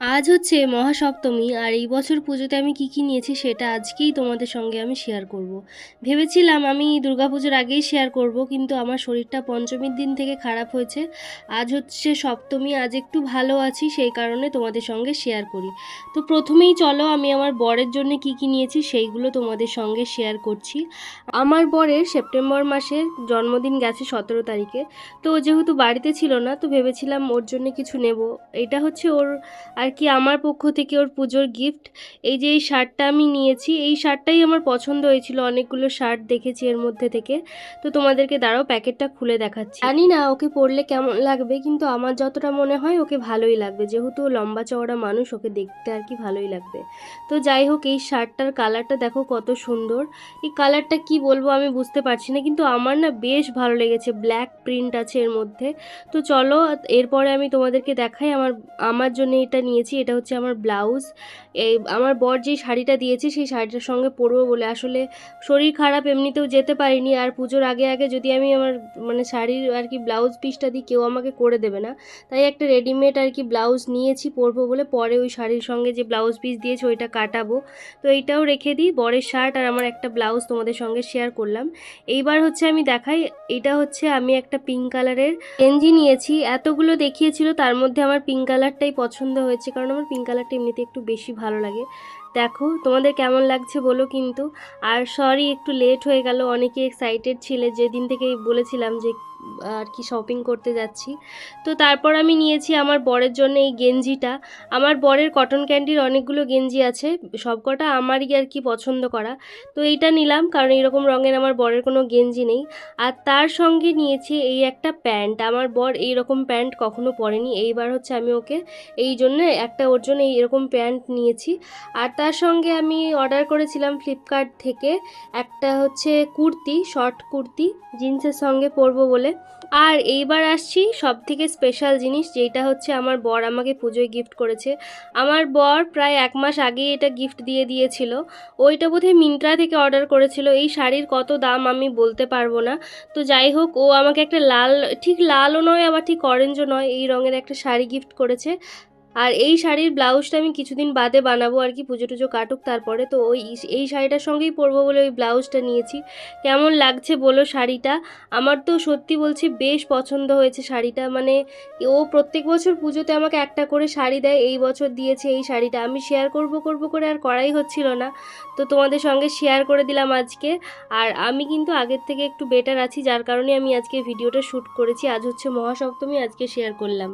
আজ হচ্ছে মহাসপ্তমী আর এই বছর পুজোতে আমি কি নিয়েছি সেটা আজকেই তোমাদের সঙ্গে আমি শেয়ার করব। ভেবেছিলাম আমি দুর্গাপুজোর আগেই শেয়ার করব, কিন্তু আমার শরীরটা পঞ্চমীর দিন থেকে খারাপ হয়েছে। আজ হচ্ছে সপ্তমী, আজ একটু ভালো আছি, সেই কারণে তোমাদের সঙ্গে শেয়ার করি। তো প্রথমেই চলো আমি আমার বরের জন্য কি নিয়েছি সেইগুলো তোমাদের সঙ্গে শেয়ার করছি। আমার বরের সেপ্টেম্বর মাসের জন্মদিন গেছে 17 তারিখে। তো ও যেহেতু বাড়িতে ছিল না, তো ভেবেছিলাম ওর জন্য কিছু নেব। এটা হচ্ছে ওর আর কি আমার পক্ষ থেকে ওর পুজোর গিফট। এই যে এই শার্টটা আমি নিয়েছি, এই শার্টটাই আমার পছন্দ হয়েছিল, অনেকগুলো শার্ট দেখেছি এর মধ্যে থেকে। তো তোমাদেরকে দাঁড়াও প্যাকেটটা খুলে দেখাচ্ছি। জানি না ওকে পরলে কেমন লাগবে, কিন্তু আমার যতটা মনে হয় ওকে ভালোই লাগবে, যেহেতু ও লম্বা চওড়া মানুষ, ওকে দেখতে আর কি ভালোই লাগবে। তো যাই হোক, এই শার্টটার কালারটা দেখো কত সুন্দর। এই কালারটা কি বলবো আমি বুঝতে পারছি না, কিন্তু আমার না বেশ ভালো লেগেছে, ব্ল্যাক প্রিন্ট আছে এর মধ্যে। তো চলো এরপরে আমি তোমাদেরকে দেখাই আমার আমার জন্য এটা নিয়েছি। এটা হচ্ছে আমার ব্লাউজ। এই আমার বর যে শাড়িটা দিয়েছে সেই শাড়িটার সঙ্গে পরবো বলে, আসলে শরীর খারাপ, এমনিতেও যেতে পারিনি। আর পুজোর আগে আগে যদি আমি আমার মানে শাড়ির আর কি ব্লাউজ পিসটা দিই, কেউ আমাকে করে দেবে না। তাই একটা রেডিমেড আর কি ব্লাউজ নিয়েছি পরবো বলে, পরে ওই শাড়ির সঙ্গে যে ব্লাউজ পিস দিয়েছে ওইটা কাটাবো। তো এইটাও রেখে দিই, বরের শার্ট আর আমার একটা ব্লাউজ তোমাদের সঙ্গে শেয়ার করলাম। এইবার হচ্ছে আমি দেখাই, এটা হচ্ছে আমি একটা পিঙ্ক কালারের গেঞ্জি নিয়েছি। এতগুলো দেখিয়েছিল, তার মধ্যে আমার পিঙ্ক কালারটাই পছন্দ হয়েছে, কারণ আমার পিঙ্ক কালারটা এমনিতে একটু বেশি ভালো লাগে। দেখো তোমাদের কেমন লাগছে বলো কিন্তু। আর সরি একটু লেট হয়ে গেল, অনেকে এক্সাইটেড ছিলে যেদিন থেকে বলেছিলাম যে আর কি শপিং করতে যাচ্ছি। তো তারপর আমি নিয়েছি আমার বরের জন্য এই গেঞ্জিটা। আমার বরের কটন ক্যান্ডির অনেকগুলো গেঞ্জি আছে, সবকটা আমারই আর কি পছন্দ করা। তো এইটা নিলাম, কারণ এইরকম রঙের আমার বরের কোনো গেঞ্জি নেই। আর তার সঙ্গে নিয়েছি এই একটা প্যান্ট। আমার বর এইরকম প্যান্ট কখনো পরেনি, এইবার হচ্ছে আমি ওকে এই জন্য একটা ওর জন্য এরকম প্যান্ট নিয়েছি। আর তার সঙ্গে আমি অর্ডার করেছিলাম ফ্লিপকার্ট থেকে একটা হচ্ছে কুর্তি, শর্ট কুর্তি, জিন্সের সঙ্গে পরবো বলে। আর এইবার আসছি সব থেকে স্পেশাল জিনিস, যেটা হচ্ছে আমার বর আমাকে পুজোয় গিফট করেছে। আমার বর প্রায় 1 মাস আগেই এটা গিফট দিয়ে দিয়েছিল। ওইটা বোধহয় মিন্ত্রা থেকে অর্ডার করেছিল। এই শাড়ির কত দাম আমি বলতে পারবো না। তো যাই হোক, ও আমাকে একটা লাল, ঠিক লালও নয় আবার ঠিক অরেঞ্জও নয়, এই রঙের একটা শাড়ি গিফট করেছে। আর এই শাড়ির ব্লাউজটা আমি কিছুদিন বাদে বানাবো আর কি, পুজো টুজো কাটুক তারপরে। তো এই শাড়িটার সঙ্গেই পরবো বলে ওই ব্লাউজটা নিয়েছি। কেমন লাগছে বলো শাড়িটা? আমার তো সত্যি বলছি বেশ পছন্দ হয়েছে শাড়িটা। মানে ও প্রত্যেক বছর পুজোতে আমাকে একটা করে শাড়ি দেয়, এই বছর দিয়েছে এই শাড়িটা। আমি শেয়ার করব করে আর করাই হচ্ছিল না, তো তোমাদের সঙ্গে শেয়ার করে দিলাম আজকে। আর আমি কিন্তু আগের থেকে একটু বেটার আছি, যার কারণে আমি আজকে ভিডিওটা শ্যুট করেছি। আজ হচ্ছে মহাসপ্তমী, আজকে শেয়ার করলাম।